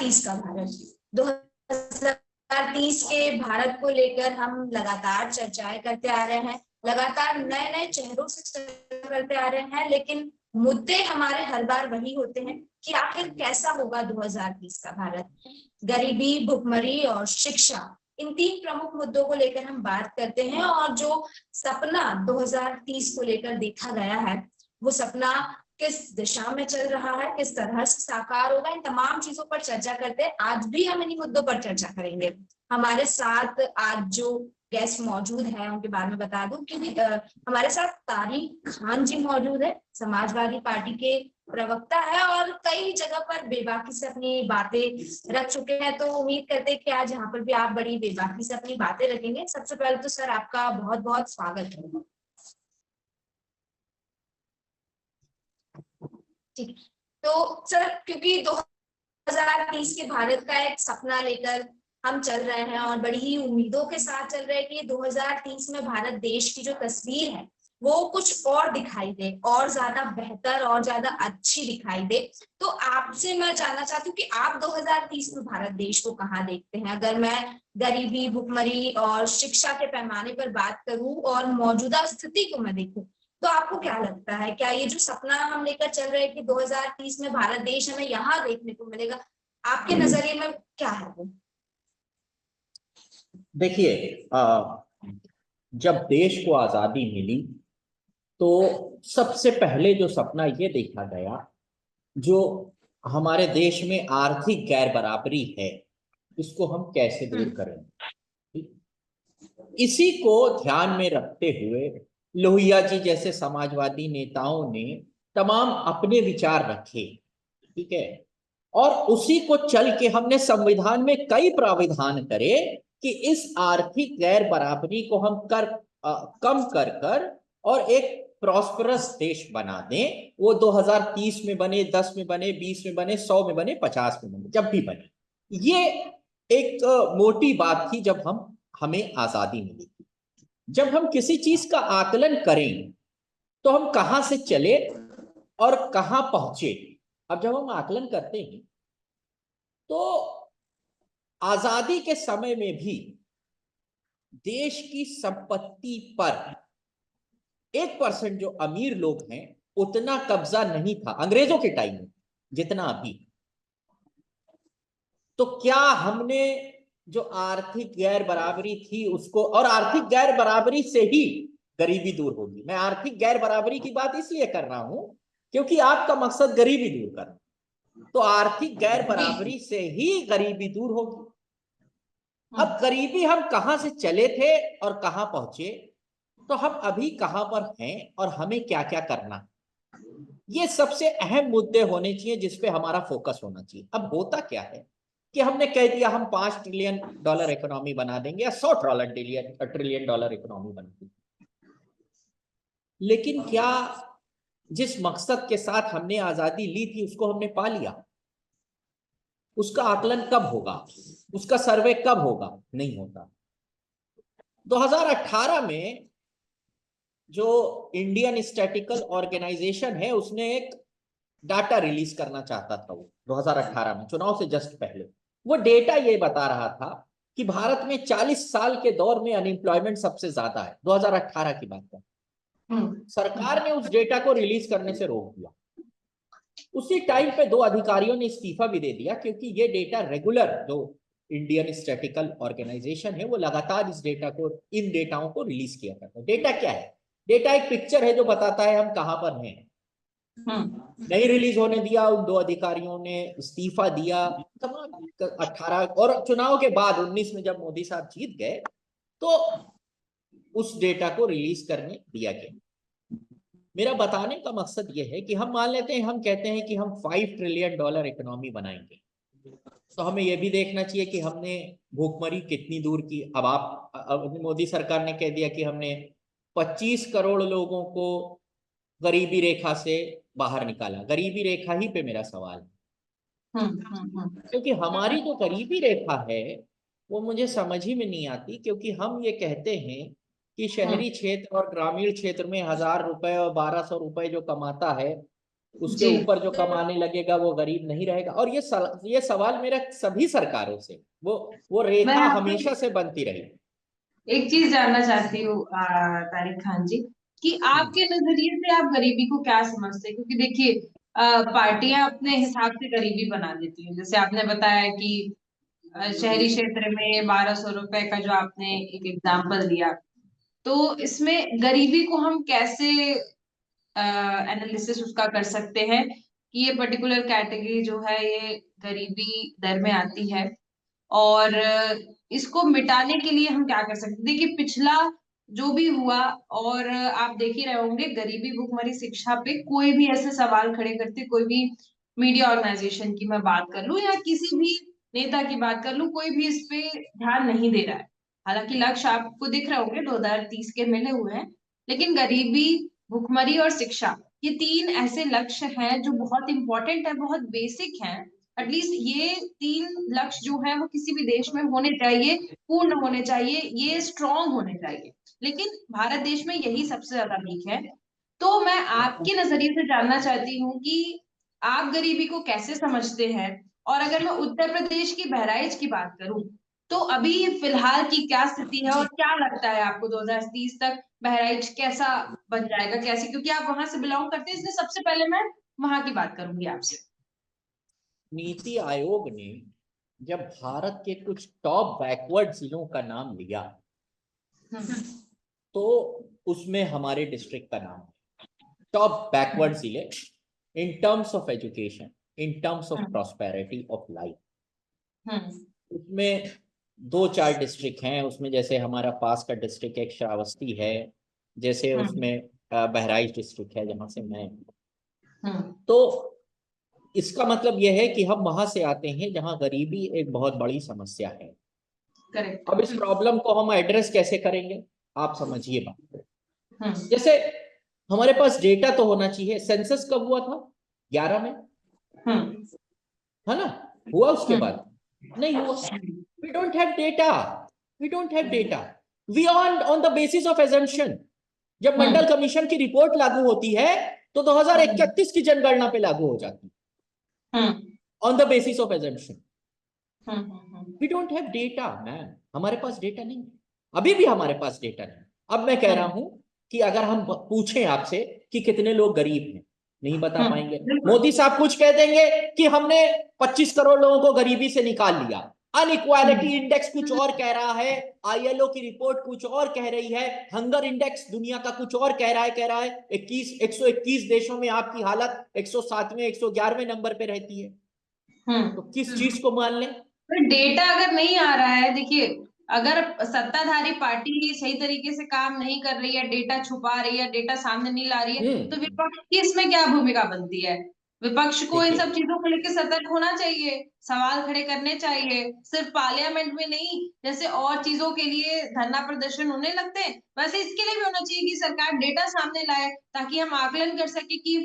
2030 का भारत, 2030 के भारत को लेकर हम लगातार चर्चाएं करते आ रहे हैं, लगातार नए नए चेहरों से चर्चा करते आ रहे हैं, लेकिन मुद्दे हमारे हर बार वही होते हैं कि आखिर कैसा होगा 2030 का भारत। गरीबी, भुखमरी और शिक्षा, इन 3 प्रमुख मुद्दों को लेकर हम बात करते हैं, और जो सपना 2030 को लेकर देखा गया है, वो सपना किस दिशा में चल रहा है, किस तरह से साकार होगा, इन तमाम चीजों पर चर्चा करते हैं। आज भी हम इन्हीं मुद्दों पर चर्चा करेंगे। हमारे साथ आज जो गेस्ट मौजूद है उनके बारे में बता दूं कि हमारे साथ तारिक खान जी मौजूद है, समाजवादी पार्टी के प्रवक्ता है और कई जगह पर बेबाकी से अपनी बातें रख चुके हैं। तो उम्मीद करते हैं कि आज यहाँ पर भी आप बड़ी बेबाकी से अपनी बातें रखेंगे। सबसे पहले तो सर आपका बहुत बहुत स्वागत है। ठीक, तो सर क्योंकि 2030 के भारत का एक सपना लेकर हम चल रहे हैं और बड़ी ही उम्मीदों के साथ चल रहे हैं कि 2030 में भारत देश की जो तस्वीर है वो कुछ और दिखाई दे, और ज्यादा बेहतर और ज्यादा अच्छी दिखाई दे। तो आपसे मैं जानना चाहती हूँ कि आप 2030 में भारत देश को कहाँ देखते हैं? अगर मैं गरीबी, भुखमरी और शिक्षा के पैमाने पर बात करूं और मौजूदा स्थिति को मैं देखूं, तो आपको क्या लगता है, क्या ये जो सपना हम लेकर चल रहे हैं कि 2030 में भारत देश हमें यहाँ देखने को मिलेगा, आपके नजरिए में क्या है वो? देखिए, जब देश को आजादी मिली तो सबसे पहले जो सपना ये देखा गया, जो हमारे देश में आर्थिक गैर बराबरी है, इसको हम कैसे दूर करें। इसी को ध्यान में रखते हुए लोहिया जी जैसे समाजवादी नेताओं ने तमाम अपने विचार रखे, ठीक है, और उसी को चल के हमने संविधान में कई प्राविधान करे कि इस आर्थिक गैर बराबरी को हम कम कर कर और एक प्रॉस्परस देश बना दें। वो 2030 में बने, 10 में बने, 20 में बने, 100 में बने, 50 में बने, जब भी बने। ये एक मोटी बात थी जब हमें आजादी मिली थी। जब हम किसी चीज का आकलन करें तो हम कहां से चले और कहां पहुंचे। अब जब हम आकलन करते हैं तो आजादी के समय में भी देश की संपत्ति पर 1% जो अमीर लोग हैं उतना कब्जा नहीं था अंग्रेजों के टाइम में जितना अभी। तो क्या हमने जो आर्थिक गैर बराबरी थी उसको, और आर्थिक गैर बराबरी से ही गरीबी दूर होगी। मैं आर्थिक गैर बराबरी की बात इसलिए कर रहा हूं क्योंकि आपका मकसद गरीबी दूर करना, तो आर्थिक गैर बराबरी से ही गरीबी दूर होगी। अब गरीबी हम कहां से चले थे और कहां पहुंचे, तो हम अभी कहां पर हैं और हमें क्या क्या करना, ये सबसे अहम मुद्दे होने चाहिए जिस पे हमारा फोकस होना चाहिए। अब होता क्या है कि हमने कह दिया हम $5 ट्रिलियन इकोनॉमी बना देंगे या $100 ट्रिलियन इकोनॉमी बना देंगे, लेकिन क्या जिस मकसद के साथ हमने आजादी ली थी उसको हमने पा लिया? उसका आकलन कब होगा, उसका सर्वे कब होगा? नहीं होता। 2018 में जो इंडियन स्टैटिकल ऑर्गेनाइजेशन है उसने एक डाटा रिलीज करना चाहता था, वो 2018 में चुनाव से जस्ट पहले। वो डेटा ये बता रहा था कि भारत में 40 साल के दौर में अनएम्प्लॉयमेंट सबसे ज्यादा है। 2018 की बात है। सरकार ने उस डेटा को रिलीज करने से रोक दिया। उसी टाइम पे 2 अधिकारियों ने इस्तीफा भी दे दिया क्योंकि ये डेटा रेगुलर, जो इंडियन स्टैटिकल ऑर्गेनाइजेशन है वो लगातार इन डेटाओं को रिलीज किया करता है। डेटा क्या है? डेटा एक पिक्चर है जो बताता है हम कहां पर हैं। नहीं रिलीज होने दिया, उन 2 अधिकारियों ने इस्तीफा दिया। 18 और चुनाव के बाद 19 में जब मोदी साहब जीत गए तो उस डेटा को रिलीज करने दिया गया। मेरा बताने का मकसद यह है कि हम मान लेते हैं, हम कहते हैं कि हम $5 ट्रिलियन इकोनॉमी बनाएंगे, तो हमें यह भी देखना चाहिए कि हमने भूखमरी कितनी दूर की। अब मोदी सरकार ने कह दिया कि हमने 25 करोड़ लोगों को गरीबी रेखा से बाहर निकाला। गरीबी रेखा ही पे मेरा सवाल है, क्योंकि हमारी जो गरीबी रेखा है वो मुझे समझ ही में नहीं आती। क्योंकि हम ये कहते हैं कि शहरी क्षेत्र और ग्रामीण क्षेत्र में 1000 रुपए और 1200 रुपए जो कमाता है उसके जी। ऊपर जो कमाने लगेगा वो गरीब नहीं रहेगा। और ये सवाल मेरा सभी सरकारों से, वो मैं रेखा आपसे हमेशा से बनती रही। एक चीज जानना चाहती हूँ तारिक खान जी, कि हम्म, आपके नजरिए से आप गरीबी को क्या समझते हैं? क्योंकि देखिए, पार्टियां अपने हिसाब से गरीबी बना देती हैं। जैसे आपने बताया कि शहरी क्षेत्र में 1200 रुपए का जो आपने एक एग्जाम्पल दिया, तो इसमें गरीबी को हम कैसे एनालिसिस उसका कर सकते हैं कि ये पर्टिकुलर कैटेगरी जो है ये गरीबी दर में आती है, और इसको मिटाने के लिए हम क्या कर सकते हैं? देखिए, पिछला जो भी हुआ, और आप देख ही रहे होंगे, गरीबी भुखमरी शिक्षा पे कोई भी ऐसे सवाल खड़े करते, कोई भी मीडिया ऑर्गेनाइजेशन की मैं बात कर लूं या किसी भी नेता की बात कर लूं, कोई भी इस पे ध्यान नहीं दे रहा है। हालांकि लक्ष्य आपको दिख रहे होंगे 2030 के मिले हुए हैं, लेकिन गरीबी, भुखमरी और शिक्षा, ये तीन ऐसे लक्ष्य हैं जो बहुत इंपॉर्टेंट है, बहुत बेसिक हैं। एटलीस्ट ये तीन लक्ष्य जो है वो किसी भी देश में होने चाहिए, पूर्ण होने चाहिए, ये स्ट्रांग होने चाहिए। लेकिन भारत देश में यही सबसे ज्यादा वीक है। तो मैं आपके नजरिए से जानना चाहती हूँ कि आप गरीबी को कैसे समझते हैं? और अगर मैं उत्तर प्रदेश की बहराइच की बात करूं, तो अभी फिलहाल की क्या स्थिति है, और क्या लगता है आपको 2030 तक बहराइच कैसा बन जाएगा, कैसे? क्योंकि आप वहां से बिलोंग करते हैं, इसलिए सबसे पहले मैं वहां की बात करूंगी आपसे। नीति आयोग ने जब भारत के कुछ टॉप बैकवर्ड जिलों का नाम लिया, हम्म। तो उसमें हमारे डिस्ट्रिक्ट का नाम है। टॉप बैकवर्ड जिले in terms of education, in terms of hmm. Prosperity of life. Hmm. उसमें दो चार डिस्ट्रिक्ट हैं। उसमें जैसे हमारा पास का डिस्ट्रिक्ट एक श्रावस्ती है, जैसे हम्म। उसमें बहराइच डिस्ट्रिक्ट है जहां से मैं हूं। हम्म। तो इसका मतलब यह है कि हम वहां से आते हैं जहां गरीबी एक बहुत बड़ी समस्या है। करेक्ट। अब इस प्रॉब्लम को हम एड्रेस कैसे करेंगे, आप समझिए बात। हम्म। जैसे हमारे पास डेटा तो होना चाहिए। सेंसस कब हुआ था? 11 में, हम्म। है ना? हुआ उसके हम्म। बाद? नहीं हुआ। We don't have data, we don't have data. We on the basis of assumption. जब मंडल हम्म। कमीशन की रिपोर्ट लागू होती है तो 2031 की जनगणना पे लागू हो जाती है, hmm. On the basis of assumption. Hmm. We don't have data ma'am, हमारे पास डेटा नहीं है। अभी भी हमारे पास डेटा नहीं। अब मैं कह रहा हूं कि अगर हम पूछें आपसे कि कितने लोग गरीब हैं, नहीं बता पाएंगे। बिल्कुल। मोदी साहब कुछ कह देंगे कि हमने 25 करोड़ लोगों को गरीबी से निकाल लिया। अनइक्वालिटी इंडेक्स कुछ और कह रहा है, आईएलओ की रिपोर्ट कुछ और कह रही है, हंगर इंडेक्स दुनिया का कुछ और कह रहा है 121 देशों में आपकी हालत 107वें 111वें नंबर पे रहती है। तो किस चीज को मान लें? डेटा अगर नहीं आ रहा है, देखिए, अगर सत्ताधारी पार्टी ही सही तरीके से काम नहीं कर रही है, डेटा छुपा रही है, डेटा सामने नहीं ला रही है, तो विपक्ष की इसमें क्या भूमिका बनती है? विपक्ष को इन देखिए, सब चीजों को लेकर सतर्क होना चाहिए, सवाल खड़े करने चाहिए, सिर्फ पार्लियामेंट में नहीं, जैसे और चीजों के लिए धरना प्रदर्शन होने लगते हैं, वैसे इसके लिए भी होना चाहिए कि सरकार डेटा सामने लाए, ताकि हम आकलन कर सके कि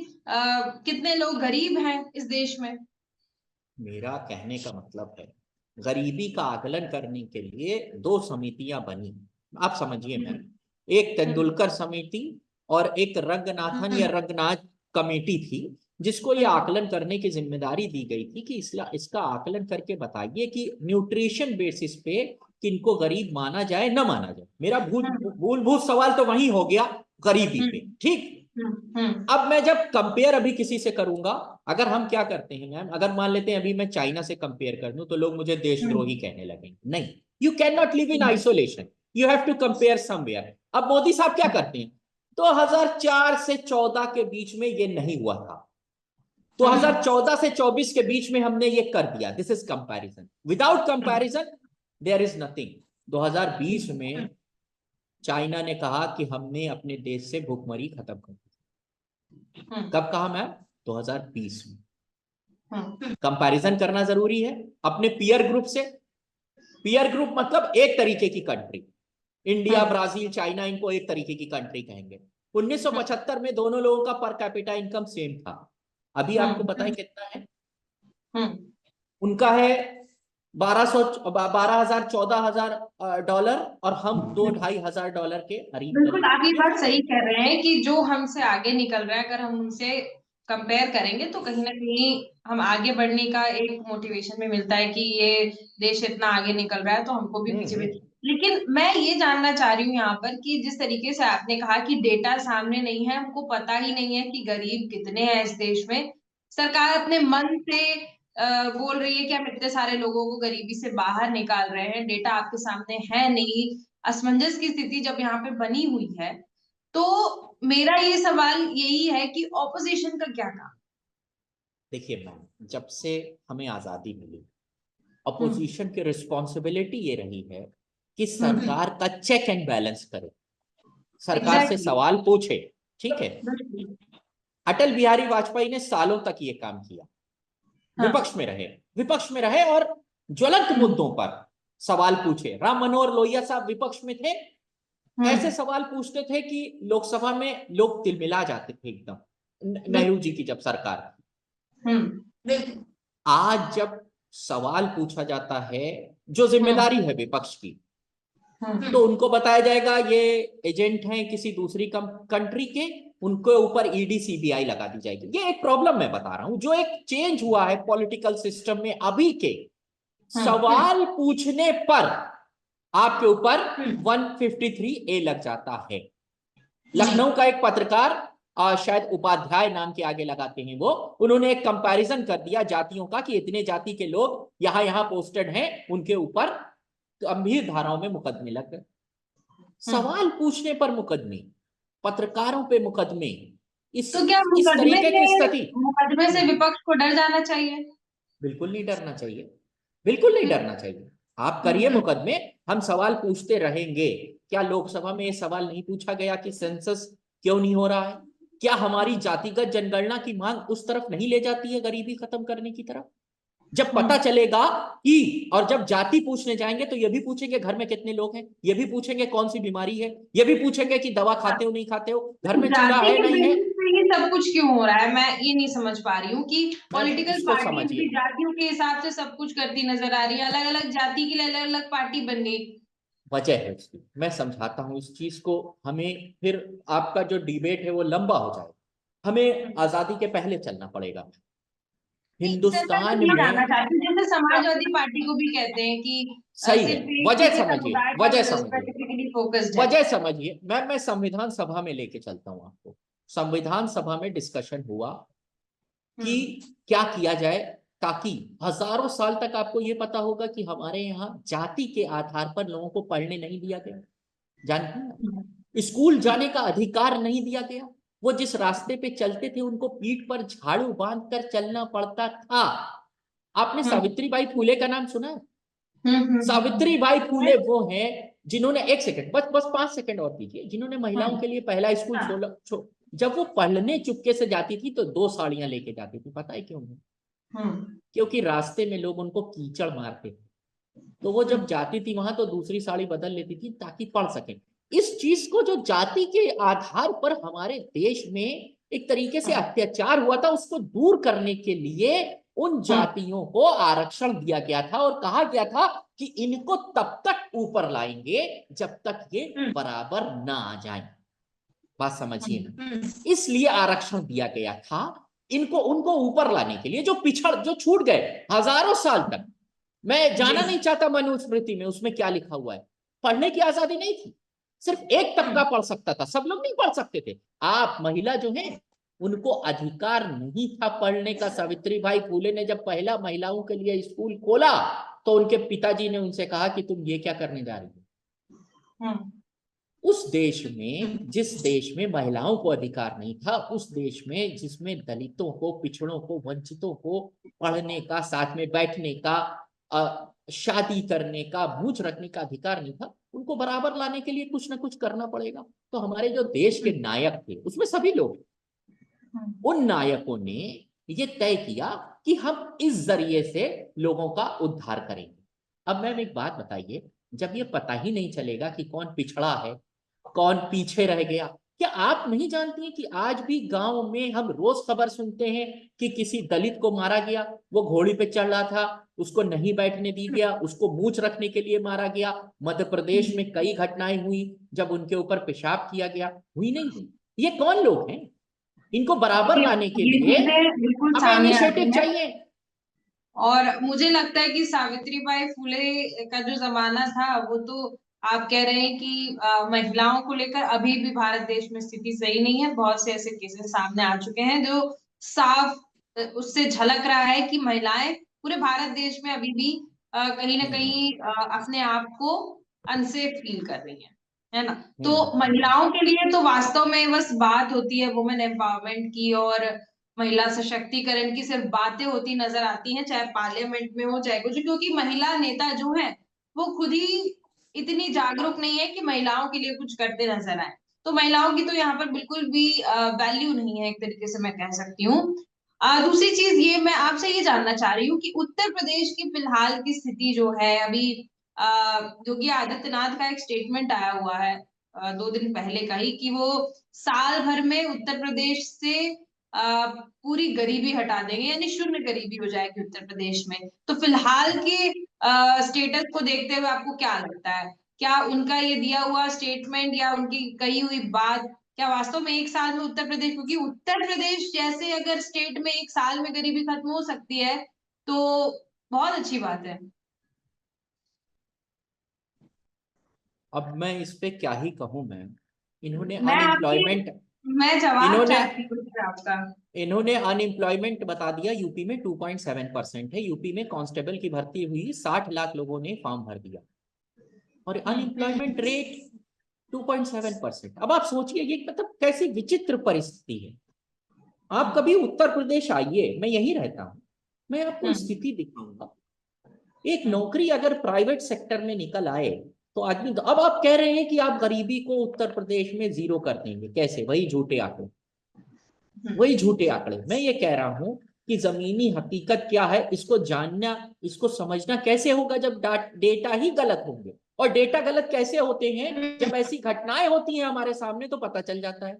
कितने लोग गरीब हैं इस देश में। मेरा कहने का मतलब है, गरीबी का आकलन करने के लिए दो समितियां बनी। आप समझिए मैम, एक तेंदुलकर समिति और एक रंगनाथन या रंगनाथ कमेटी थी, जिसको ये आकलन करने की जिम्मेदारी दी गई थी कि इसका आकलन करके बताइए कि न्यूट्रिशन बेसिस पे किनको गरीब माना जाए न माना जाए। मेरा मूलभूत सवाल तो वही हो गया, गरीबी पे। ठीक। अब मैं जब कंपेयर अभी किसी से करूंगा, अगर हम क्या करते हैं मैम, अगर मान लेते हैं अभी मैं चाइना से कंपेयर कर दूं तो लोग मुझे देशद्रोही कहने लगेंगे। नहीं, you can not live in isolation, you have to compare somewhere. अब मोदी साहब क्या करते हैं, 2004 से 14 के बीच में ये नहीं हुआ था, 2014 से 24 के बीच में हमने ये कर दिया। This is comparison, without comparison there is nothing. 2020 में चाइना ने कहा कि हमने अपने देश से भूखमरी खत्म कर दी। कब कहा मैम? 2020 में। कंपैरिजन करना जरूरी है अपने पीयर ग्रुप से। पीयर ग्रुप मतलब एक तरीके की कंट्री, इंडिया, ब्राजील, चाइना, इनको एक तरीके की कंट्री कहेंगे। 1975 में दोनों लोगों का पर कैपिटा इनकम सेम था। अभी आपको पता है कितना है? उनका है 12,000 14,000 डॉलर, और हम 2-2,500 डॉलर के करीब बिल्कुल, करीब। आप ये ये बात फर्क सही है। कह रहे हैं कि जो हमसे आगे निकल रहा है, अगर हम उनसे कंपेयर करेंगे तो कहीं ना कहीं हम आगे बढ़ने का एक मोटिवेशन में मिलता है कि ये देश इतना आगे निकल रहा है तो हमको भी पीछे भी। लेकिन मैं ये जानना चाह रही हूँ यहाँ पर कि जिस तरीके से आपने कहा कि डेटा सामने नहीं है, हमको पता ही नहीं है कि गरीब कितने हैं इस देश में, सरकार अपने मन से बोल रही है कि हम इतने सारे लोगों को गरीबी से बाहर निकाल रहे हैं, डेटा आपके सामने है नहीं, असमंजस की स्थिति जब यहाँ पे बनी हुई है, तो मेरा ये सवाल यही है कि ऑपोजिशन का क्या काम। देखिए मैम, जब से हमें आजादी मिली, अपोजिशन की रिस्पॉन्सिबिलिटी ये रही है कि सरकार का चेक एंड बैलेंस करे, सरकार से सवाल पूछे। ठीक है, अटल बिहारी वाजपेयी ने सालों तक ये काम किया, विपक्ष में रहे और ज्वलंत मुद्दों पर सवाल पूछे। राम मनोहर लोहिया साहब विपक्ष में थे, ऐसे सवाल पूछते थे कि लोकसभा में लोग तिलमिला जाते थे एकदम, नेहरू जी की जब सरकार थी। आज जब सवाल पूछा जाता है, जो जिम्मेदारी है विपक्ष की, तो उनको बताया जाएगा ये एजेंट हैं किसी दूसरी कंट्री के, उनके ऊपर ईडी सीबीआई लगा दी जाएगी। ये एक प्रॉब्लम मैं बता रहा हूं, जो एक चेंज हुआ है पॉलिटिकल सिस्टम में अभी के। सवाल पूछने पर आपके ऊपर 153A लग जाता है। लखनऊ का एक पत्रकार, शायद उपाध्याय नाम के आगे लगाते हैं वो, उन्होंने एक कंपैरिजन कर दिया जातियों का कि इतने जाति के लोग यहां पोस्टेड हैं, उनके ऊपर गंभीर धाराओं में मुकदमे लग गए। सवाल पूछने पर मुकदमे, पत्रकारों पे मुकदमे, तो क्या इस तरीके की स्थिति, मुकदमे से विपक्ष को डर जाना चाहिए? बिल्कुल नहीं डरना चाहिए, बिल्कुल नहीं डरना चाहिए। आप करिए मुकदमे, हम सवाल पूछते रहेंगे। क्या लोकसभा में ये सवाल नहीं पूछा गया कि सेंसस क्यों नहीं हो रहा है? क्या हमारी जातिगत जनगणना की मांग उस तरफ नहीं ले जाती है, गरीबी खत्म करने की तरफ? जब पता चलेगा कि, और जब जाति पूछने जाएंगे तो ये भी पूछेंगे घर में कितने लोग हैं, ये भी पूछेंगे कौन सी बीमारी है, ये भी पूछेंगे कि दवा खाते हो नहीं खाते हो, घर में चूल्हा है नहीं है। ये सब कुछ क्यों हो रहा है? मैं ये नहीं समझ पा रही हूँ कि पॉलिटिकल पार्टी भी जातियों के हिसाब से सब कुछ करती नजर आ रही है, अलग अलग जाति के लिए अलग अलग पार्टी बन गई। वजह है उसकी, मैं समझाता हूं इस चीज को। हमें फिर आपका जो डिबेट है वो लंबा हो जाएगा, हमें आजादी के पहले चलना पड़ेगा। हिंदुस्तान में जैसे समाजवादी पार्टी को भी कहते हैं कि सही है, वजह समझिए। मैं संविधान सभा में लेके चलता हूं आपको। संविधान सभा में डिस्कशन हुआ कि क्या किया जाए ताकि हजारों साल तक, आपको ये पता होगा कि हमारे यहाँ जाति के आधार पर लोगों को पढ़ने नहीं दिया गया, जानते हैं, स्कूल जाने का अधिकार नहीं दिया गया। वो जिस रास्ते पे चलते थे उनको पीठ पर झाड़ू बांध कर चलना पड़ता था। आपने सावित्रीबाई फूले का नाम सुना है? सावित्रीबाई फूले वो हैं जिन्होंने, एक सेकंड, बस 5 सेकंड और कीजिए, जिन्होंने महिलाओं के लिए पहला स्कूल जब वो पढ़ने चुपके से जाती थी तो 2 साड़ियां लेके जाती थी। पता है क्यों? क्योंकि रास्ते में लोग उनको कीचड़ मारते थे, तो वो जब जाती थी वहां तो दूसरी साड़ी बदल लेती थी ताकि पढ़ सके। इस चीज को, जो जाति के आधार पर हमारे देश में एक तरीके से अत्याचार हुआ था, उसको दूर करने के लिए उन जातियों को आरक्षण दिया गया था और कहा गया था कि इनको तब तक ऊपर लाएंगे जब तक ये बराबर ना आ जाए। बात समझिए ना, इसलिए आरक्षण दिया गया था इनको, उनको ऊपर लाने के लिए, जो छूट गए हजारों साल तक। मैं जाना नहीं चाहता मनुस्मृति में उसमें क्या लिखा हुआ है। पढ़ने की आजादी नहीं थी, सिर्फ एक तबका पढ़ सकता था, सब लोग नहीं पढ़ सकते थे। आप महिला जो है उनको अधिकार नहीं था पढ़ने का। सावित्रीबाई फूले ने जब पहला महिलाओं के लिए स्कूल खोला तो उनके पिताजी ने उनसे कहा कि तुम ये क्या करने जा रही हो? उस देश में, जिस देश में महिलाओं को अधिकार नहीं था, उस देश में जिसमें दलितों को, पिछड़ों को, वंचितों को पढ़ने का, साथ में बैठने का, शादी करने का, मूंछ रखने का अधिकार नहीं था, उनको बराबर लाने के लिए कुछ ना कुछ करना पड़ेगा। तो हमारे जो देश के नायक थे उसमें सभी लोग, उन नायकों ने ये तय किया कि हम इस जरिए से लोगों का उद्धार करेंगे। अब मैम एक बात बताइए, जब ये पता ही नहीं चलेगा कि कौन पिछड़ा है, कौन पीछे रह गया, क्या आप नहीं जानती हैं कि आज भी गांव में हम रोज खबर सुनते हैं कि किसी दलित को मारा गया, वो घोड़ी पे चढ़ रहा था, उसको नहीं बैठने दी गया, उसको मूंछ रखने के लिए मारा गया। मध्य प्रदेश में कई घटनाएं हुई जब उनके ऊपर पेशाब किया गया, हुई नहीं हुई? ये कौन लोग हैं? इनको बराबर लाने के ये लिए चीजें बिल्कुल हमें सामने आती इनिशिएटिव हैं। चाहिए। और मुझे लगता है कि सावित्रीबाई फुले का जो जमाना था वो तो आप कह रहे हैं कि महिलाओं को लेकर अभी भी भारत देश में स्थिति सही नहीं है। बहुत से ऐसे केसेस सामने आ चुके हैं जो साफ उससे झलक रहा है कि महिलाएं पूरे भारत देश में अभी भी कहीं ना कहीं अपने आप को अनसेफ फील कर रही है ना। तो महिलाओं के लिए तो वास्तव में बस बात होती है वुमेन एम्पावरमेंट की और महिला सशक्तिकरण की, सिर्फ बातें होती नजर आती हैं, चाहे पार्लियामेंट में हो चाहे कुछ, क्योंकि महिला नेता जो है वो खुद ही इतनी जागरूक नहीं है कि महिलाओं के लिए कुछ करते नजर आए। तो महिलाओं की तो यहाँ पर बिल्कुल भी वैल्यू नहीं है, एक तरीके से मैं कह सकती हूँ। दूसरी चीज ये मैं आपसे ये जानना चाह रही हूँ कि उत्तर प्रदेश की फिलहाल की स्थिति जो है अभी, योगी आदित्यनाथ का एक स्टेटमेंट आया हुआ है 2 दिन पहले का ही, कि वो साल भर में उत्तर प्रदेश से पूरी गरीबी हटा देंगे, यानी शून्य गरीबी हो जाएगी उत्तर प्रदेश में। तो फिलहाल के स्टेटस को देखते हुए आपको क्या लगता है, क्या उनका ये दिया हुआ स्टेटमेंट या उनकी कही हुई बात क्या वास्तव में एक साल में उत्तर प्रदेश, क्योंकि उत्तर प्रदेश जैसे अगर स्टेट में एक साल में गरीबी खत्म हो सकती है तो बहुत अच्छी बात है। अब मैं इस पे क्या ही कहूं मैम। इन्होंने मैं आपकी अनएम्प्लॉयमेंट मैं जवाब इन्होंने चाहती हूँ फिर आपका। इन्होंने अनएम्प्लॉयमेंट बता दिया यूपी में 2.7% है। यूपी में कांस्टेबल की भर्ती हुई, 60 लाख लोगों ने फॉर्म भर दिया और अनएम्प्लॉयमेंट रेट 2.7%। अब आप सोचिए ये मतलब कैसी विचित्र परिस्थिति है। आप कभी उत्तर प्रदेश आइए, मैं यहीं रहता हूं, मैं आपको स्थिति दिखाऊंगा। एक नौकरी अगर प्राइवेट सेक्टर में निकल आए तो आदमी, अब आप कह रहे हैं कि आप गरीबी को उत्तर प्रदेश में जीरो कर देंगे, कैसे? वही झूठे आंकड़े, वही झूठे आंकड़े। मैं ये कह रहा हूं कि जमीनी हकीकत क्या है इसको जानना, इसको समझना कैसे होगा जब डेटा ही गलत होंगे। और डेटा गलत कैसे होते हैं? जब ऐसी घटनाएं होती हैं हमारे सामने तो पता चल जाता है।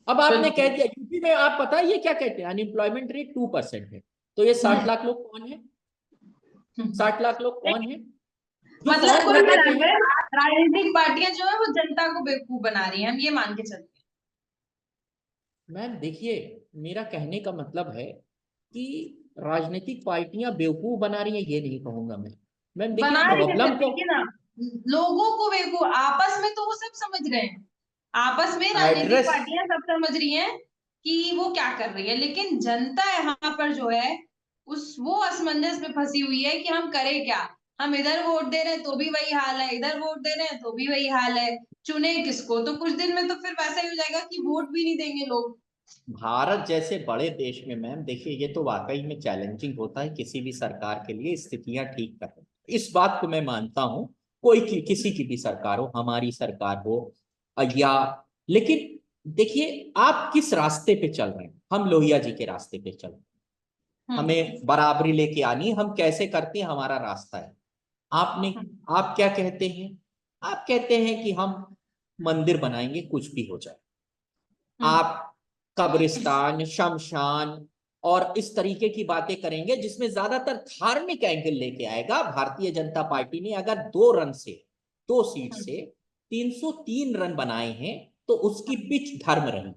अब आपने कह दिया यूपी में, आप पता है ये क्या कहते हैं, अनएम्प्लॉयमेंट रेट 2% है। तो ये 60 लाख लोग कौन है? 60 लाख लोग कौन है जो मतलब फॉर्म कुल भर देते हैं? मिलाकर राजनीतिक पार्टियां जो है वो जनता को बेवकूफ बना रही हैं, हम ये मान के चलते हैं। मैम देखिए, मेरा कहने का मतलब है कि राजनीतिक पार्टियां बेवकूफ बना रही हैं ये नहीं कहूंगा मैं। मैम देखिए बना रही है प्रॉब्लम सर, को देखिए ना, लोगों को बेवकूफ आपस में तो वो सब समझ रहे हैं, आपस में राजनीतिक एड्रेस, पार्टियां सब समझ रही हैं कि वो क्या कर रही है, लेकिन जनता यहाँ पर जो है उस वो असमंजस में फंसी हुई है कि हम करें क्या। हम इधर वोट दे रहे हैं तो भी वही हाल है, इधर वोट दे रहे हैं तो भी वही हाल है, चुने किसको? तो कुछ दिन में तो फिर वैसा ही हो जाएगा कि वोट भी नहीं देंगे लोग। भारत जैसे बड़े देश में मैम देखिए ये तो वाकई में चैलेंजिंग होता है किसी भी सरकार के लिए स्थितियां ठीक करना। इस बात को मैं मानता हूं, किसी की भी सरकार हो, हमारी सरकार हो या, लेकिन देखिए आप किस रास्ते पे चल रहे हैं। हम लोहिया जी के रास्ते पे चल रहे हैं, हमें बराबरी लेके आनी, हम कैसे करते हैं हमारा रास्ता है। आपने, आप क्या कहते हैं? आप कहते हैं कि हम मंदिर बनाएंगे कुछ भी हो जाए। आप कब्रिस्तान, शमशान और इस तरीके की बातें करेंगे जिसमें ज्यादातर धार्मिक एंगल लेके आएगा। भारतीय जनता पार्टी ने अगर 2 रन से, 2 सीट से 303 रन बनाए हैं तो उसकी पिच धर्म रही।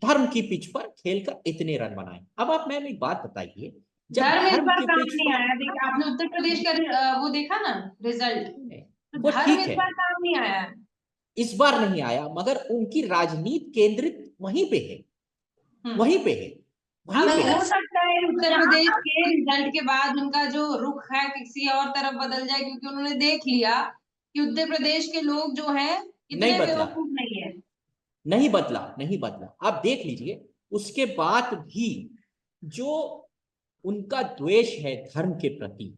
धर्म की पिच पर खेलकर इतने रन बनाए। अब आप मैम एक बात बताइए, जब धर्म इस धर्म बार की काम पिच नहीं पर, आया, देखिए आपने उत्तर प्रदेश का वो देखा ना रिजल्ट, तो वो धर्म ठीक इस है, बार काम नहीं आया है। इस बार नहीं आया, मगर उनकी राजनीति केंद्रित वहीं पे है, वहीं पे है, वहीं अब पे हो है। सकता है उत्तर प्रदेश के रिजल्ट के बाद उनका जो रुख है किसी और तरफ बदल जाए, क्योंकि उन्होंने देख लिया कि उत्तर प्रदेश के लोग जो हैं नहीं इतने बदला, बेवकूफ नहीं है। नहीं बदला, नहीं बदला। आप देख लीजिए उसके बाद भी जो उनका द्वेष है धर्म के प्रति।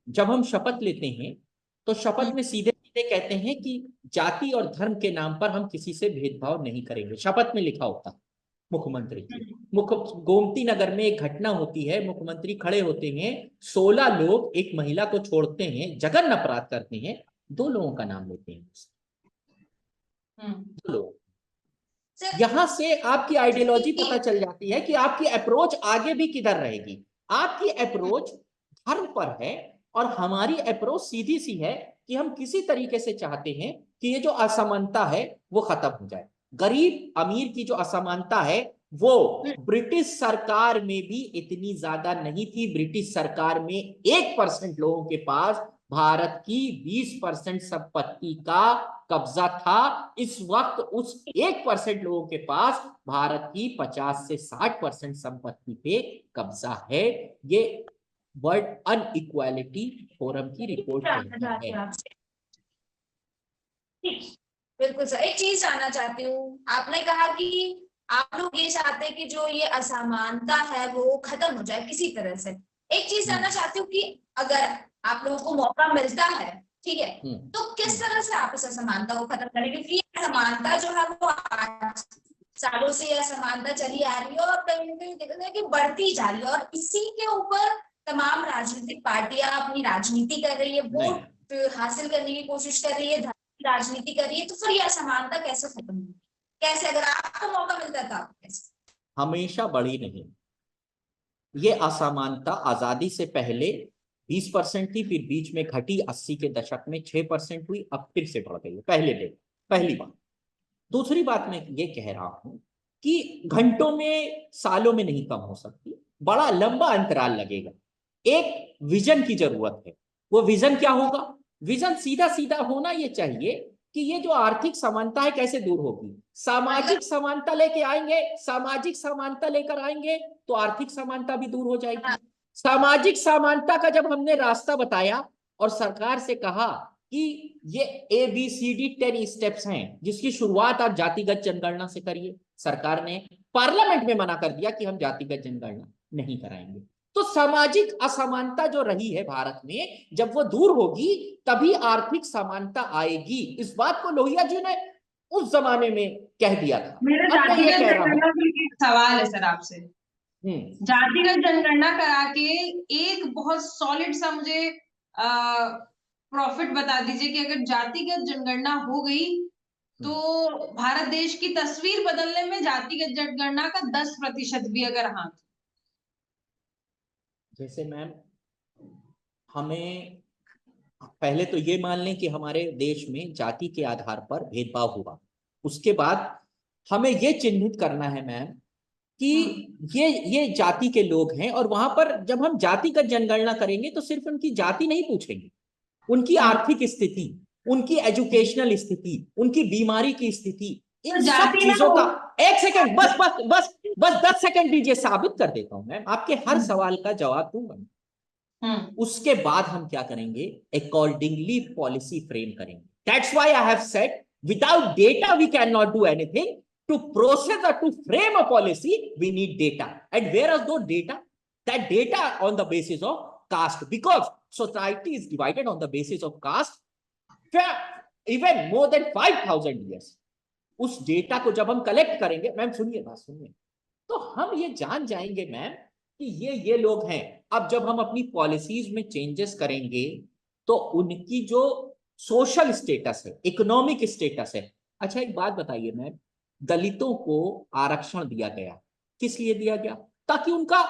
जब हम शपथ लेते हैं तो शपथ में सीधे सीधे कहते हैं कि जाति और धर्म के नाम पर हम किसी से भेदभाव नहीं करेंगे, शपथ में लिखा होता मुख्यमंत्री की। गोमती नगर में एक घटना होती है, मुख्यमंत्री खड़े होते हैं, 16 लोग एक महिला को छोड़ते हैं, जघन्य अपराध करते हैं, 2 लोगों का नाम लेते हैं, 2 लोग। यहां से आपकी आइडियोलॉजी पता चल जाती है कि आपकी अप्रोच आगे भी किधर रहेगी। आपकी अप्रोच धर्म पर है और हमारी अप्रोच सीधी सी है कि हम किसी तरीके से चाहते हैं कि ये जो असमानता है वो खत्म हो जाए। गरीब अमीर की जो असमानता है वो ब्रिटिश सरकार में भी इतनी ज्यादा नहीं थी। ब्रिटिश सरकार में 1% लोगों के पास भारत की 20% संपत्ति का कब्जा था। इस वक्त उस 1% लोगों के पास भारत की 50 से 60% संपत्ति पे कब्जा है। ये वर्ल्ड अनइक्वालिटी फोरम की रिपोर्ट कहता है। बिल्कुल सर, एक चीज जानना चाहती हूँ, आपने कहा कि आप लोग ये चाहते हैं कि जो ये असमानता है वो खत्म हो जाए किसी तरह से। एक चीज जानना चाहती हूँ कि अगर आप लोगों को मौका मिलता है, ठीक है, तो किस तरह से आप इस असमानता को खत्म करेंगे? क्योंकि ये असमानता जो है वो 8 सालों से ये असमानता चली आ रही है और कहीं ना कहीं देखा है कि बढ़ती जा रही है, और इसी के ऊपर तमाम राजनीतिक पार्टियां अपनी राजनीति कर रही है, वोट हासिल करने की कोशिश कर रही है, राजनीति कर रही है। तो फिर ये असमानता कैसे खत्म होगी? कैसे, अगर आपको मौका मिलता था आप कैसे? हमेशा बढ़ी नहीं। ये असमानता आजादी से पहले 20% थी, फिर बीच में घटी, 80 के दशक में 6% हुई, अब फिर से बढ़ गई है। पहली बात। दूसरी बात मैं ये कह रहा हूं कि घंटों में सालों में नहीं कम हो सकती, बड़ा लंबा अंतराल लगेगा। एक विजन की जरूरत है। वो विजन क्या होगा? विजन सीधा सीधा होना ये चाहिए कि ये जो आर्थिक समानता है कैसे दूर होगी। सामाजिक समानता लेके आएंगे, सामाजिक समानता लेकर आएंगे तो आर्थिक समानता भी दूर हो जाएगी। सामाजिक समानता का जब हमने रास्ता बताया और सरकार से कहा कि ये ABCD 10 स्टेप्स हैं जिसकी शुरुआत आप जातिगत जनगणना से करिए, सरकार ने पार्लियामेंट में मना कर दिया कि हम जातिगत जनगणना नहीं कराएंगे। तो सामाजिक असमानता जो रही है भारत में, जब वो दूर होगी तभी आर्थिक समानता आएगी। इस बात को लोहिया जी ने उस जमाने में कह दिया था। मेरा अब मैं ये जातिगत कह रहा जनगणना हूँ, के एक सवाल है सर आपसे। जातिगत जनगणना करा के एक बहुत सॉलिड सा मुझे प्रॉफिट बता दीजिए कि अगर जातिगत जनगणना हो गई तो भारत देश की तस्वीर बदलने में जातिगत जनगणना का 10% भी अगर हाथ। जैसे मैम, हमें पहले तो ये मान लें कि हमारे देश में जाति के आधार पर भेदभाव हुआ। उसके बाद हमें ये चिन्हित करना है मैम कि ये जाति के लोग हैं, और वहां पर जब हम जातिगत जनगणना करेंगे तो सिर्फ उनकी जाति नहीं पूछेंगे, उनकी आर्थिक स्थिति, उनकी एजुकेशनल स्थिति, उनकी बीमारी की स्थिति, इन सब चीजों का। एक सेकंड, बस बस बस बस 10 सेकंड दीजिए, साबित कर देता हूं मैम, आपके हर सवाल का जवाब दूंगा। उसके बाद हम क्या करेंगे? अकॉर्डिंगली पॉलिसी फ्रेम करेंगे। That's why I have said without data we can not do anything. To process or to frame a policy, we need data. And where are those data? That data on the basis of caste, because society is divided on the basis of caste for even more than 5,000 years. उस data को जब हम collect करेंगे, ma'am सुनिए बात सुनिए, तो हम ये जान जाएंगे मैम कि ये लोग हैं। अब जब हम अपनी पॉलिसीज में चेंजेस करेंगे तो उनकी जो सोशल स्टेटस है, इकोनॉमिक स्टेटस है। अच्छा एक बात बताइए मैम, दलितों को आरक्षण दिया गया, किस लिए दिया गया? ताकि उनका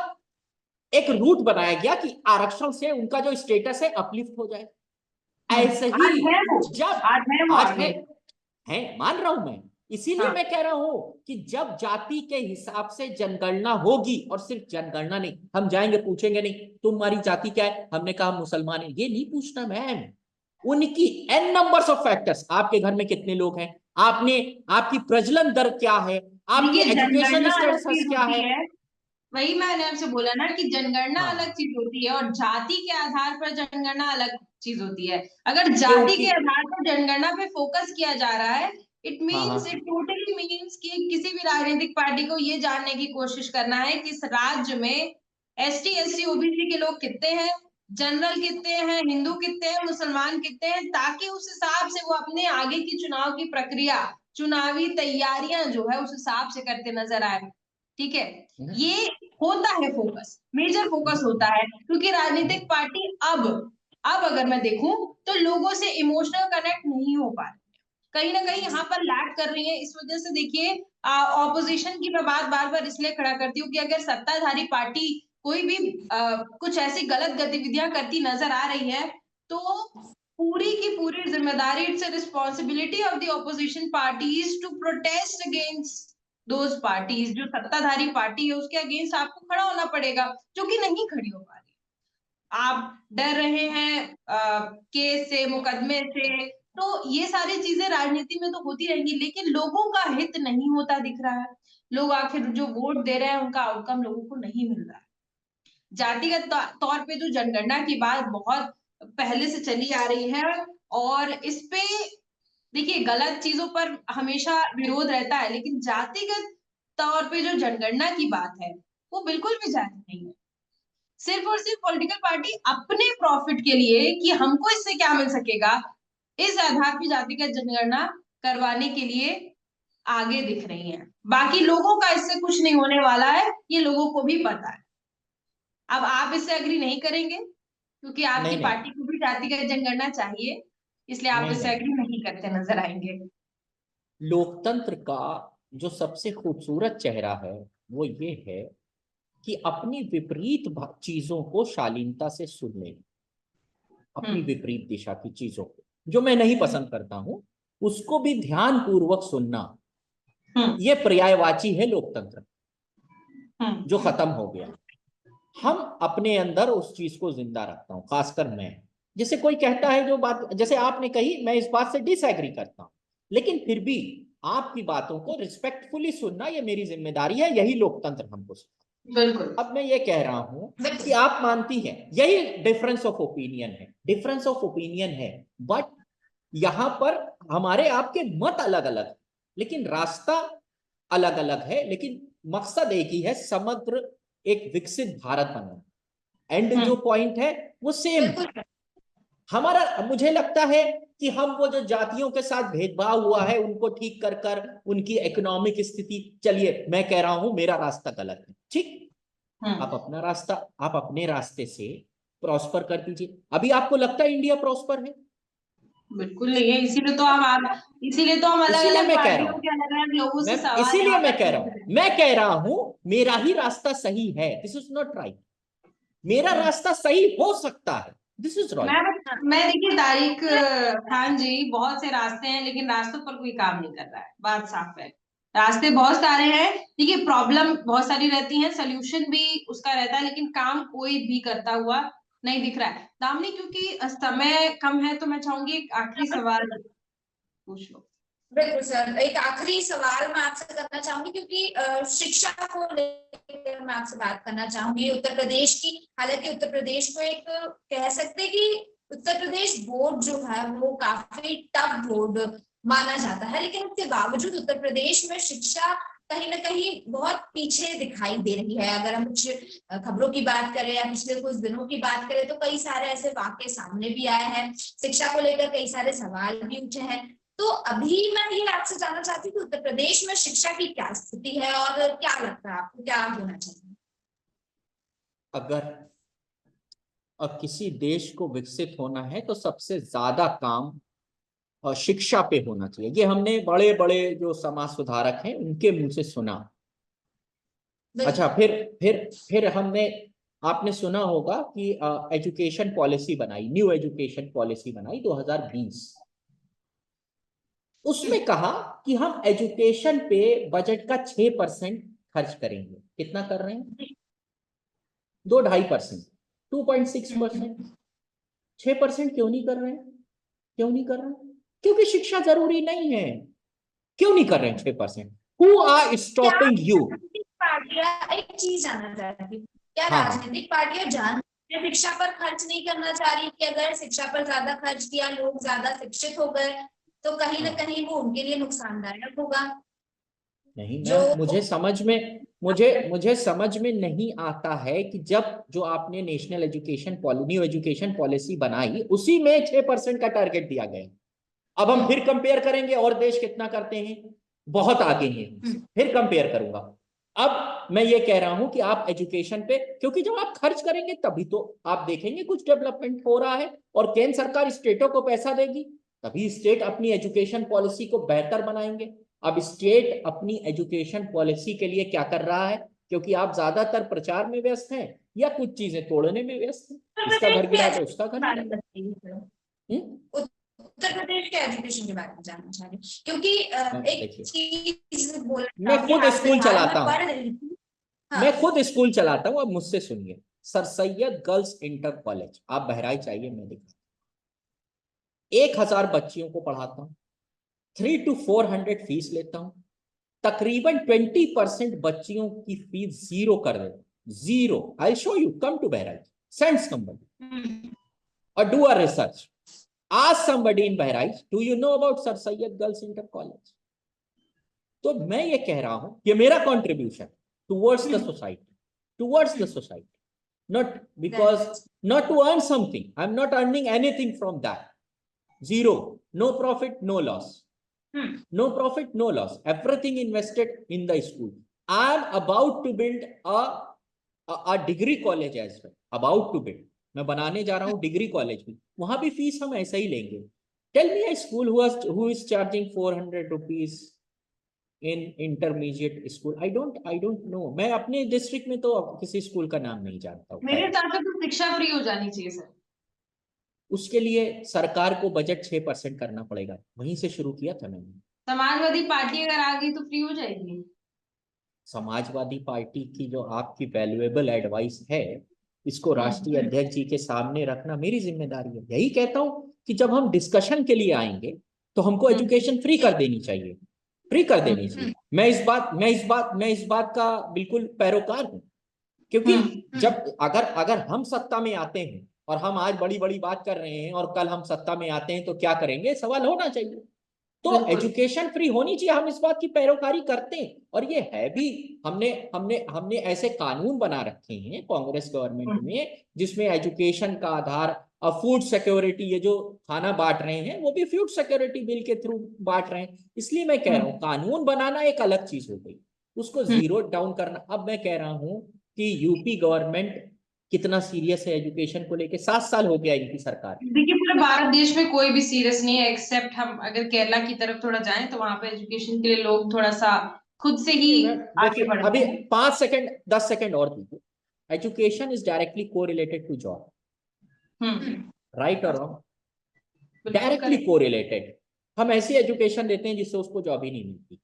एक रूट बनाया गया कि आरक्षण से उनका जो स्टेटस है अपलिफ्ट हो जाए। ऐसे ही जब आज है मान रहा हूं मैं, इसीलिए मैं कह रहा हूं कि जब जाति के हिसाब से जनगणना होगी, और सिर्फ जनगणना नहीं, हम जाएंगे पूछेंगे नहीं तुम्हारी जाति क्या है, हमने कहा मुसलमान है, ये नहीं पूछना मैम। उनकी n नंबर्स ऑफ फैक्टर्स, आपके घर में कितने लोग हैं, आपकी प्रजनन दर क्या है, आपकी एजुकेशन स्टेटस क्या है। वही मैंने आपसे बोला ना कि जनगणना अलग चीज होती है और जाति के आधार पर जनगणना अलग चीज होती है। अगर जाति के आधार पर जनगणना पे फोकस किया जा रहा है, इट टोटली मीन्स कि किसी भी राजनीतिक पार्टी को ये जानने की कोशिश करना है कि इस राज्य में ST SC OBC के लोग कितने हैं, जनरल कितने हैं, हिंदू कितने हैं, मुसलमान कितने हैं, ताकि उस हिसाब से वो अपने आगे की चुनाव की प्रक्रिया, चुनावी तैयारियां जो है उस हिसाब से करते नजर आए। ठीक है, ये होता है फोकस, मेजर फोकस होता है, क्योंकि राजनीतिक पार्टी अब अगर मैं देखूं तो लोगों से इमोशनल कनेक्ट नहीं हो पा रही, कहीं ना कहीं यहाँ पर लैग कर रही है। इस वजह से देखिए ऑपोजिशन की मैं बात बार बार इसलिए खड़ा करती हूँ कि अगर सत्ताधारी पार्टी कोई भी कुछ ऐसी गलत गतिविधियां करती नजर आ रही है तो पूरी की पूरी जिम्मेदारी, it's a responsibility of the opposition parties to protest against those parties, जो सत्ताधारी पार्टी है उसके अगेंस्ट आपको खड़ा होना पड़ेगा, जो कि नहीं खड़ी हो पा रही। आप डर रहे हैं केस से, मुकदमे से, तो ये सारी चीजें राजनीति में तो होती रहेंगी, लेकिन लोगों का हित नहीं होता दिख रहा है। लोग आखिर जो वोट दे रहे हैं उनका आउटकम लोगों को नहीं मिल रहा है। जातिगत तौर पे जो जनगणना की बात बहुत पहले से चली आ रही है, और इस पे देखिए गलत चीजों पर हमेशा विरोध रहता है, लेकिन जातिगत तौर पे जो जनगणना की बात है वो बिल्कुल भी जायज नहीं है। सिर्फ और सिर्फ पॉलिटिकल पार्टी अपने प्रॉफिट के लिए कि हमको इससे क्या मिल सकेगा, इस आधार पर जातिगत जनगणना करवाने के लिए आगे दिख रही है। बाकी लोगों का इससे कुछ नहीं होने वाला है, ये लोगों को भी पता है। अब आप इससे एग्री नहीं करेंगे क्योंकि आपकी नहीं पार्टी को भी जातिगत जनगणना चाहिए, इसलिए आप नहीं इससे नहीं, एग्री नहीं करते नजर आएंगे। लोकतंत्र का जो सबसे खूबसूरत चेहरा है वो ये है कि अपनी विपरीत चीजों को शालीनता से सुनने, अपनी विपरीत दिशा की चीजों को जो मैं नहीं पसंद करता हूं उसको भी ध्यान पूर्वक सुनना, ये पर्यायवाची है लोकतंत्र, जो खत्म हो गया। हम अपने अंदर उस चीज को जिंदा रखता हूं, खासकर मैं। जैसे कोई कहता है जो बात जैसे आपने कही, मैं इस बात से डिसएग्री करता हूं, लेकिन फिर भी आपकी बातों को रिस्पेक्टफुली सुनना ये मेरी जिम्मेदारी है, यही लोकतंत्र हमको सिखाता है। बिल्कुल। अब मैं ये कह रहा हूं कि आप मानती हैं, यही डिफरेंस ऑफ ओपिनियन है, डिफरेंस ऑफ ओपिनियन है, बट यहां पर हमारे आपके मत अलग अलग है, लेकिन रास्ता अलग अलग है, लेकिन मकसद एक ही है, समग्र एक विकसित भारत बनना। एंड जो पॉइंट है वो सेम है हमारा। मुझे लगता है कि हम वो जो जातियों के साथ भेदभाव हुआ है उनको ठीक कर कर उनकी इकोनॉमिक स्थिति, चलिए मैं कह रहा हूं मेरा रास्ता गलत है, ठीक, आप अपना रास्ता, आप अपने रास्ते से प्रॉस्पर कर दीजिए। अभी आपको लगता है इंडिया प्रॉस्पर है? बिल्कुल नहीं है, इसीलिए तो हम अलग इसीलिए अलग मैं कह रहा पार्टियों हूं, के अलग अलग लोगों से मैं सवाल इसीलिए यहाँ मैं पर कह रहा पूछ हूं, रहे हैं। मैं कह रहा हूं मेरा ही रास्ता सही है, दिस इज नॉट राइट। मेरा रास्ता सही हो सकता है, दिस इज राइट। मैं देखिए तारिक खान जी, बहुत से रास्ते हैं लेकिन रास्तों पर कोई काम नहीं कर रहा है, बात साफ है। रास्ते बहुत सारे हैं, देखिए प्रॉब्लम बहुत सारी रहती हैं, सोल्यूशन भी उसका रहता है, लेकिन काम कोई भी करता हुआ नहीं दिख रहा है। दामिनी, क्योंकि समय कम है तो मैं चाहूंगी एक आखिरी सवाल पूछ लो। बिल्कुल सर, एक आखिरी सवाल मैं आपसे करना चाहूंगी, क्योंकि शिक्षा को लेकर मैं आपसे बात करना चाहूंगी उत्तर प्रदेश की। हालांकि उत्तर प्रदेश को एक कह सकते हैं कि उत्तर प्रदेश बोर्ड जो है वो काफी टफ बोर्ड माना जाता है, लेकिन उसके बावजूद उत्तर प्रदेश में शिक्षा कहीं ना कहीं बहुत पीछे दिखाई दे रही है। अगर हम कुछ खबरों की बात करें या पिछले कुछ दिनों की बात करें तो कई सारे ऐसे वाकये सामने भी आए हैं, शिक्षा को लेकर कई सारे सवाल भी उठे हैं। तो अभी मैं ये आपसे जानना चाहती हूँ कि उत्तर प्रदेश में शिक्षा की क्या स्थिति है और क्या लगता है आपको क्या होना चाहिए? अगर किसी देश को विकसित होना है तो सबसे ज्यादा काम शिक्षा पे होना चाहिए, ये हमने बड़े बड़े जो समाज सुधारक हैं उनके मुंह से सुना। अच्छा, फिर हमने, आपने सुना होगा कि एजुकेशन पॉलिसी बनाई, न्यू एजुकेशन पॉलिसी बनाई 2020। उसमें कहा कि हम एजुकेशन पे बजट का 6% खर्च करेंगे। कितना कर रहे हैं? 2-2.5%, 2.6%। 6% क्यों नहीं कर रहे हैं? क्यों नहीं कर रहे हैं? क्योंकि शिक्षा जरूरी नहीं है। क्यों नहीं कर रहे हैं 6%? Who are stopping you? पार्टियां, एक चीज जानना चाहती हूँ, क्या हाँ, राजनीतिक पार्टियां जान शिक्षा पर खर्च नहीं करना चाह रही कि अगर शिक्षा पर ज्यादा खर्च किया, लोग ज्यादा शिक्षित हो गए तो कहीं ना कहीं वो उनके लिए नुकसानदायक होगा? नहीं जो मैम, मुझे समझ में नहीं आता है कि जब जो आपने national education new education policy बनाई उसी में 6% का टारगेट दिया गया। अब हम फिर कंपेयर करेंगे और देश कितना करते हैं, बहुत आगे हैं, फिर कंपेयर करूंगा। अब मैं ये कह रहा हूं कि आप एजुकेशन पे, क्योंकि जब आप खर्च करेंगे तभी तो आप देखेंगे कुछ डेवलपमेंट हो रहा है, और केंद्र सरकार स्टेटों को पैसा देगी तभी स्टेट अपनी एजुकेशन पॉलिसी को बेहतर बनाएंगे। अब स्टेट अपनी एजुकेशन पॉलिसी के लिए क्या कर रहा है? क्योंकि आप ज्यादातर प्रचार में व्यस्त हैं या कुछ चीजें तोड़ने में व्यस्त हैं, इसका घर गिरा तो उसका घर गिरा। उत्तर प्रदेश के एजुकेशन के बारे में जानना चाह रही हूँ, क्योंकि एक चीज मैं खुद स्कूल चलाता हूँ, पढ़ रही थी। मैं खुद स्कूल चलाता हूँ, अब मुझसे सुनिए। Sir Syed girls inter college, आप बहराइच आइए, मैं दिखा, 1000 बच्चियों को पढ़ाता हूँ, 300 to 400 फीस लेता हूँ, तकरीबन 20% बच्चियों की फीस जीरो कर देता हूँ, zero. I show you, come to Bahraich, send somebody or do a research. Ask somebody in Bahraich, do you know about Sir Syed Girls Inter College? तो मैं ये कह रहा हूं, ये मेरा contribution towards the society, not because, not to earn something. I'm not earning anything from that. Zero, no profit, no loss. No profit, no loss. Everything invested in the school. I'm about to build a degree college as well. About to build. मैं बनाने जा रहा हूँ degree college भी, वहां भी fees हम ऐसा ही लेंगे। Tell me a school who is charging 400 rupees in intermediate school. I don't know. मैं अपने डिस्ट्रिक्ट में तो किसी स्कूल का नाम नहीं जानता हूँ। मेरे हिसाब से तो शिक्षा फ्री हो जानी चाहिए सर। उसके लिए सरकार को बजट 6% करना पड़ेगा, वहीं से शुरू किया था मैंने। समाजवादी पार्टी अगर आ गई तो फ्री हो जाएगी। समाजवादी पार्टी की जो आपकी वैल्यूएबल एडवाइस है, इसको राष्ट्रीय अध्यक्ष जी के सामने रखना मेरी जिम्मेदारी है। यही कहता हूं कि जब हम डिस्कशन के लिए आएंगे तो हमको एजुकेशन फ्री कर देनी चाहिए, फ्री कर देनी चाहिए। मैं इस बात का बिल्कुल पैरोकार हूं, क्योंकि जब अगर हम सत्ता में आते हैं और हम आज बड़ी बड़ी बात कर रहे हैं और कल हम सत्ता में आते हैं तो क्या करेंगे, सवाल होना चाहिए। तो एजुकेशन फ्री होनी चाहिए, हम इस बात की पैरोकारी करते हैं और ये है भी। हमने ऐसे कानून बना रखे हैं कांग्रेस गवर्नमेंट में, जिसमें एजुकेशन का आधार, फूड सिक्योरिटी, ये जो खाना बांट रहे हैं वो भी फूड सिक्योरिटी बिल के थ्रू बांट रहे हैं। इसलिए मैं कह रहा हूँ कानून बनाना एक अलग चीज हो गई, उसको जीरो डाउन करना। अब मैं कह रहा हूँ कि यूपी गवर्नमेंट कितना सीरियस है एजुकेशन को लेके, 7 साल हो गया इनकी सरकार। देखिए पूरे भारत देश में कोई भी सीरियस नहीं है, एक्सेप्ट हम अगर केरला की तरफ थोड़ा जाएं तो वहां पे एजुकेशन के लिए लोग थोड़ा सा खुद से ही आगे बढ़ते अभी हैं। 5 सेकंड 10 सेकंड और दीजिए। Education is directly correlated to job, right और रॉन्ग? Directly correlated. हम ऐसी एजुकेशन देते हैं जिससे उसको जॉब ही नहीं मिलती,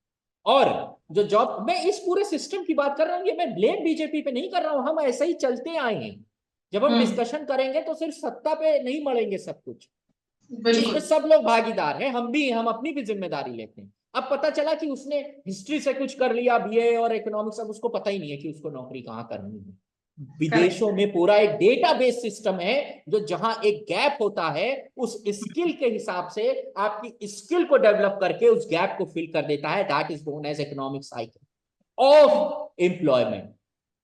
और जो जॉब, मैं इस पूरे सिस्टम की बात कर रहा हूँ, ये मैं ब्लेम बीजेपी पे नहीं कर रहा हूँ, हम ऐसा ही चलते आए हैं। जब हम डिस्कशन करेंगे तो सिर्फ सत्ता पे नहीं मरेंगे सब कुछ, इसमें सब लोग भागीदार हैं, हम अपनी भी जिम्मेदारी लेते हैं। अब पता चला कि उसने हिस्ट्री से कुछ कर लिया, बीए और इकोनॉमिक्स, अब उसको पता ही नहीं है कि उसको नौकरी कहाँ करनी है। विदेशों में पूरा एक डेटाबेस सिस्टम है, जो जहां एक गैप होता है उस स्किल के हिसाब से आपकी स्किल को डेवलप करके उस गैप को फिल कर देता है। That is known as economic cycle of employment,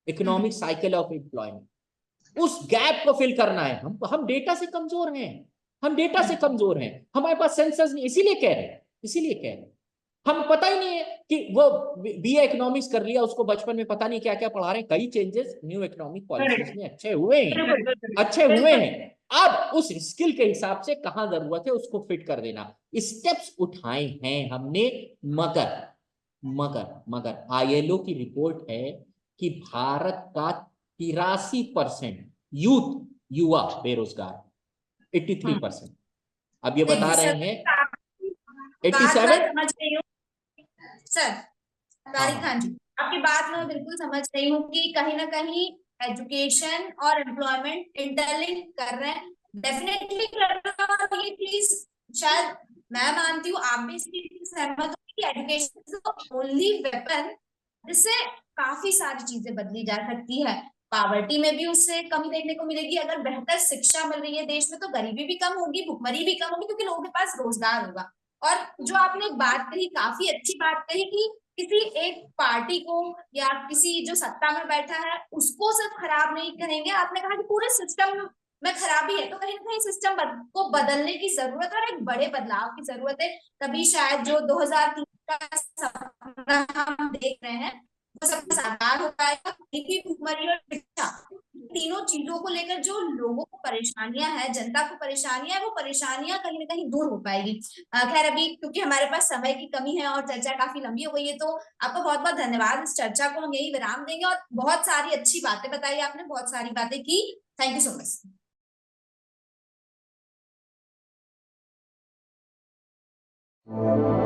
economic cycle of employment. उस गैप को फिल करना है। हम डेटा से कमजोर हैं, हमारे पास सेंसस नहीं, इसीलिए कह रहे हैं हम, पता ही नहीं है कि वो बीए इकोनॉमिक्स कर लिया, उसको बचपन में पता नहीं क्या क्या पढ़ा रहे हैं। कई चेंजेस न्यू इकोनॉमिक पॉलिसीज में अच्छे हुए हैं। अब उस स्किल के हिसाब से कहां जरूरत है उसको फिट कर देना, स्टेप्स उठाए हैं हमने। मगर आईएलओ की रिपोर्ट है कि भारत का 83% युवा बेरोजगार, 83%। अब ये बता रहे हैं 87। सर तारिक खान जी, आपकी बात मैं बिल्कुल समझ रही हूँ कि कहीं ना कहीं एजुकेशन और एम्प्लॉयमेंट इंटरलिंक कर रहे हैं, डेफिनेटली कर रहे हैं। और ये चीज शायद मैं मानती हूँ, आप भी इसकी सहमत हो कि एजुकेशन इज ओनली वेपन जिससे काफी सारी चीजें बदली जा सकती है। पॉवर्टी में भी उससे कमी देखने को मिलेगी। अगर बेहतर शिक्षा मिल रही है देश में तो गरीबी भी कम होगी, भुखमरी भी कम होगी, क्योंकि लोगों के पास रोजगार होगा। और जो आपने एक बात कही, काफी अच्छी बात कही कि किसी एक पार्टी को या किसी जो सत्ता में बैठा है उसको सिर्फ खराब नहीं कहेंगे। आपने कहा कि पूरे सिस्टम में खराबी है, तो कहीं ना कहीं सिस्टम को बदलने की जरूरत है और एक बड़े बदलाव की जरूरत है। तभी शायद जो 2003 का सपना हम देख रहे हैं वो सबका साकार हो पाएगा। भुखमरी और शिक्षा, तीनों चीजों को लेकर जो लोगों को परेशानियां हैं, जनता को परेशानियां है, वो परेशानियां कहीं ना कहीं दूर हो पाएगी। खैर अभी क्योंकि हमारे पास समय की कमी है और चर्चा काफी लंबी हो गई है, तो आपका बहुत बहुत धन्यवाद। इस चर्चा को हम यही विराम देंगे और बहुत सारी अच्छी बातें बताई आपने, बहुत सारी बातें की। Thank you so much. है।